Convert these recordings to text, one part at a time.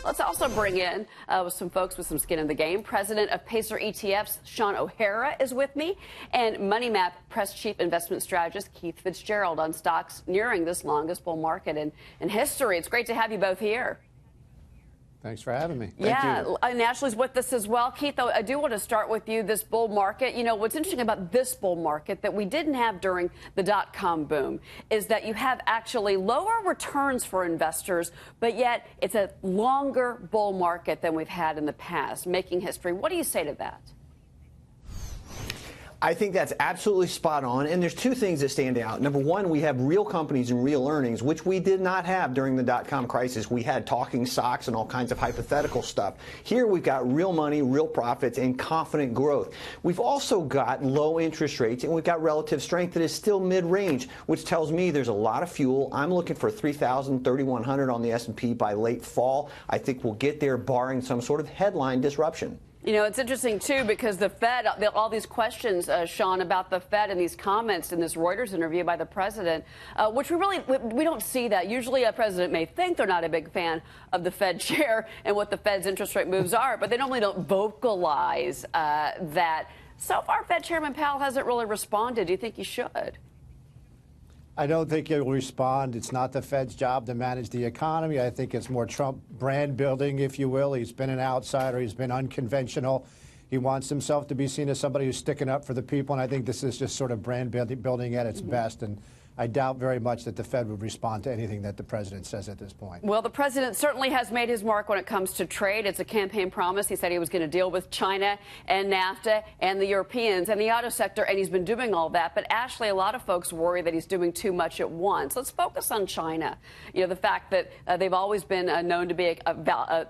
Let's also bring in some folks with some skin in the game. President of Pacer ETFs, Sean O'Hara, is with me, and Money Map Press Chief Investment Strategist Keith Fitz-Gerald on stocks nearing this longest bull market in history. It's great to have you both here. Thanks for having me. Yeah, and Ashley's with us as well. Keith, I do want to start with you, this bull market. You know, what's interesting about this bull market that we didn't have during the dot-com boom is that you have actually lower returns for investors, but yet it's a longer bull market than we've had in the past, making history. What do you say to that? I think that's absolutely spot on. And there's two things that stand out. Number one, we have real companies and real earnings, which we did not have during the dot-com crisis. We had talking stocks and all kinds of hypothetical stuff. Here we've got real money, real profits, and confident growth. We've also got low interest rates, and we've got relative strength that is still mid-range, which tells me there's a lot of fuel. I'm looking for 3,000, 3,100 on the S&P by late fall. I think we'll get there barring some sort of headline disruption. You know, it's interesting, too, because the Fed, all these questions, Sean, about the Fed and these comments in this Reuters interview by the president, which we don't see that. Usually a president may think they're not a big fan of the Fed chair and what the Fed's interest rate moves are, but they normally don't vocalize that. So far, Fed Chairman Powell hasn't really responded. Do you think he should? I don't think he'll respond. It's not the Fed's job to manage the economy. I think it's more Trump brand building, if you will. He's been an outsider. He's been unconventional. He wants himself to be seen as somebody who's sticking up for the people, and I think this is just sort of brand building at its best. And I doubt very much that the Fed would respond to anything that the president says at this point. Well, the president certainly has made his mark when it comes to trade. It's a campaign promise. He said he was going to deal with China and NAFTA and the Europeans and the auto sector, and he's been doing all that. But, Ashley, a lot of folks worry that he's doing too much at once. Let's focus on China. You know, the fact that they've always been known to be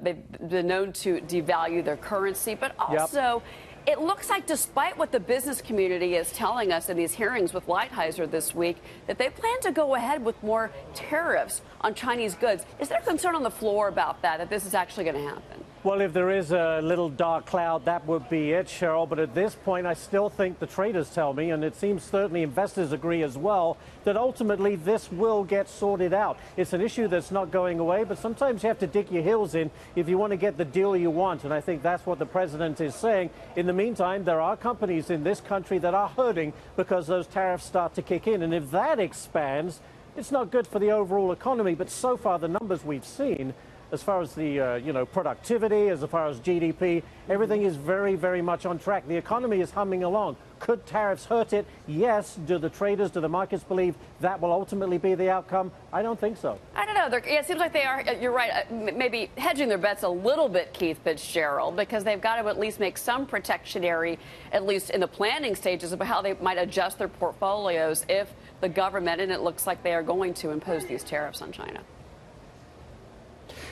they've been known to devalue their currency, but also it looks like, despite what the business community is telling us in these hearings with Lighthizer this week, that they plan to go ahead with more tariffs on Chinese goods. Is there concern on the floor about that this is actually going to happen? Well, if there is a little dark cloud, that would be it, Cheryl. But at this point, I still think the traders tell me, and it seems certainly investors agree as well, that ultimately this will get sorted out. It's an issue that's not going away, but sometimes you have to dig your heels in if you want to get the deal you want. And I think that's what the president is saying. In the meantime, there are companies in this country that are hurting because those tariffs start to kick in. And if that expands, it's not good for the overall economy. But so far, the numbers we've seen, as far as the productivity, as far as GDP, everything is very, very much on track. The economy is humming along. Could tariffs hurt it? Yes. Do the traders, do the markets believe that will ultimately be the outcome? I don't think so. I don't know. It seems like they are, you're right, maybe hedging their bets a little bit, Keith Fitz-Gerald, because they've got to at least make some protectionary, at least in the planning stages, about how they might adjust their portfolios if the government, and it looks like they are going to impose these tariffs on China.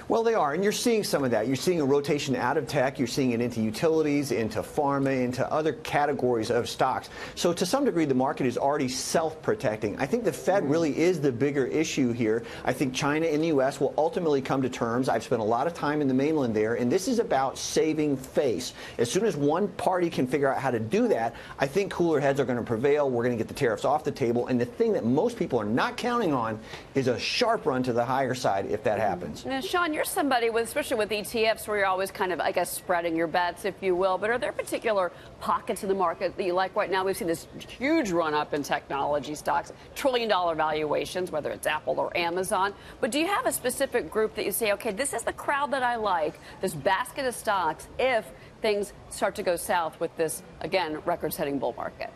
Well, they are, and you're seeing some of that. You're seeing a rotation out of tech. You're seeing it into utilities, into pharma, into other categories of stocks. So to some degree, the market is already self-protecting. I think the Fed really is the bigger issue here. I think China and the U.S. will ultimately come to terms. I've spent a lot of time in the mainland there, and this is about saving face. As soon as one party can figure out how to do that, I think cooler heads are going to prevail. We're going to get the tariffs off the table. And the thing that most people are not counting on is a sharp run to the higher side if that happens. Now, Sean, you're somebody, especially with ETFs, where you're always kind of, I guess, spreading your bets, if you will. But are there particular pockets in the market that you like right now? We've seen this huge run-up in technology stocks, trillion-dollar valuations, whether it's Apple or Amazon. But do you have a specific group that you say, okay, this is the crowd that I like, this basket of stocks, if things start to go south with this, again, record-setting bull market?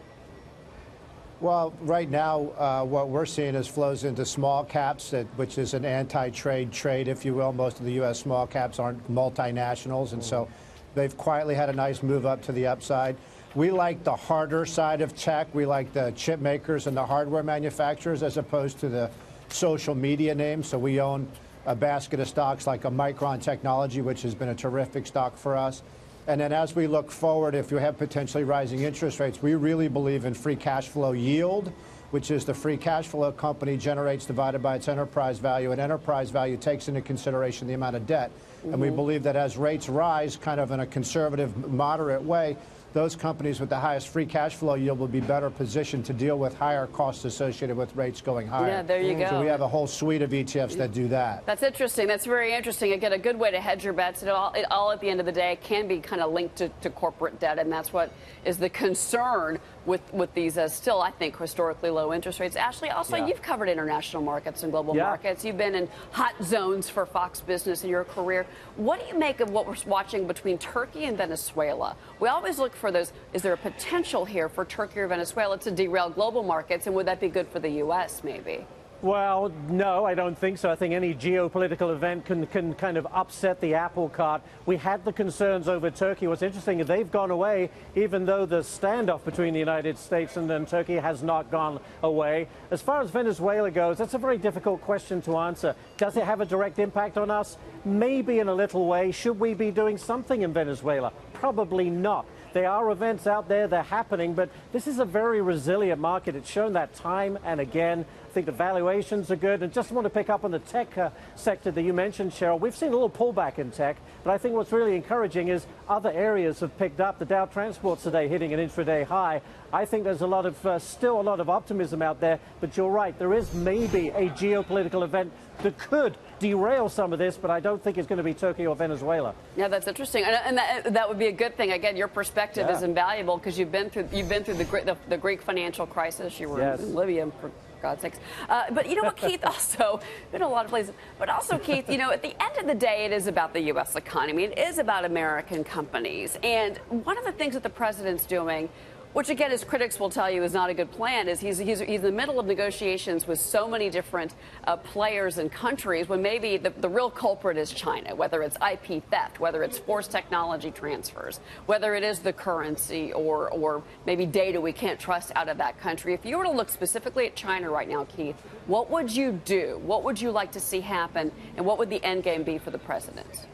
Well, right now, what we're seeing is flows into small caps, which is an anti-trade trade, if you will. Most of the U.S. small caps aren't multinationals, and so they've quietly had a nice move up to the upside. We like the harder side of tech. We like the chip makers and the hardware manufacturers as opposed to the social media names. So we own a basket of stocks like a Micron Technology, which has been a terrific stock for us. And then as we look forward, if you have potentially rising interest rates, we really believe in free cash flow yield, which is the free cash flow a company generates divided by its enterprise value. And enterprise value takes into consideration the amount of debt. And we believe that as rates rise, kind of in a conservative, moderate way, those companies with the highest free cash flow yield will be better positioned to deal with higher costs associated with rates going higher. Yeah, there you go. So we have a whole suite of ETFs that do that. That's interesting. That's very interesting. Again, a good way to hedge your bets. It all at the end of the day can be kind of linked to corporate debt, and that's what is the concern with these still, I think, historically low interest rates. Ashley, also, you've covered international markets and global markets. You've been in hot zones for Fox Business in your career. What do you make of what we're watching between Turkey and Venezuela? We always look for those. Is there a potential here for Turkey or Venezuela to derail global markets, and would that be good for the U.S. maybe? Well, no, I don't think so. I think any geopolitical event can kind of upset the apple cart. We had the concerns over Turkey. What's interesting is they've gone away, even though the standoff between the United States and Turkey has not gone away. As far as Venezuela goes, that's a very difficult question to answer. Does it have a direct impact on us? Maybe in a little way. Should we be doing something in Venezuela? Probably not. There are events out there, they're happening, but this is a very resilient market. It's shown that time and again. I think the valuations are good. And just want to pick up on the tech sector that you mentioned, Cheryl. We've seen a little pullback in tech, but I think what's really encouraging is other areas have picked up. The Dow Transports today hitting an intraday high. I think there's a lot of still a lot of optimism out there, but you're right. There is maybe a geopolitical event that could derail some of this, but I don't think it's going to be Turkey or Venezuela. Yeah, that's interesting, and that would be a good thing. Again, your perspective is invaluable because you've been through the Greek financial crisis. You were in Libya, for God's sakes. But you know what, Keith? Also, been a lot of places. But also, Keith, you know, at the end of the day, it is about the U.S. economy. It is about American companies. And one of the things that the president's doing, which, again, his critics will tell you is not a good plan, is he's in the middle of negotiations with so many different players and countries when maybe the real culprit is China, whether it's IP theft, whether it's forced technology transfers, whether it is the currency or maybe data we can't trust out of that country. If you were to look specifically at China right now, Keith, what would you do? What would you like to see happen? And what would the end game be for the president?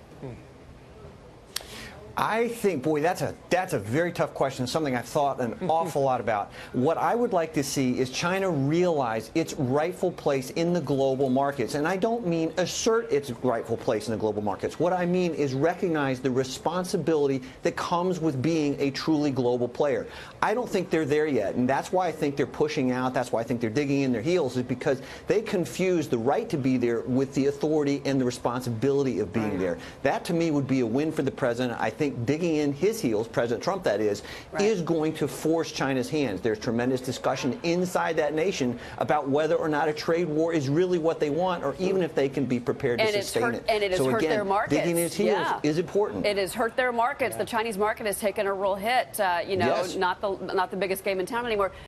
I think, boy, that's a very tough question, something I've thought an awful lot about. What I would like to see is China realize its rightful place in the global markets. And I don't mean assert its rightful place in the global markets. What I mean is recognize the responsibility that comes with being a truly global player. I don't think they're there yet, and that's why I think they're pushing out. That's why I think they're digging in their heels, is because they confuse the right to be there with the authority and the responsibility of being there. That, to me, would be a win for the president. I think digging in his heels, President Trump that is going to force China's hands. There's tremendous discussion inside that nation about whether or not a trade war is really what they want, or even if they can be prepared to sustain it. And it has hurt their markets. Digging in his heels is important. It has hurt their markets. The Chinese market has taken a real hit. You know, not the biggest game in town anymore.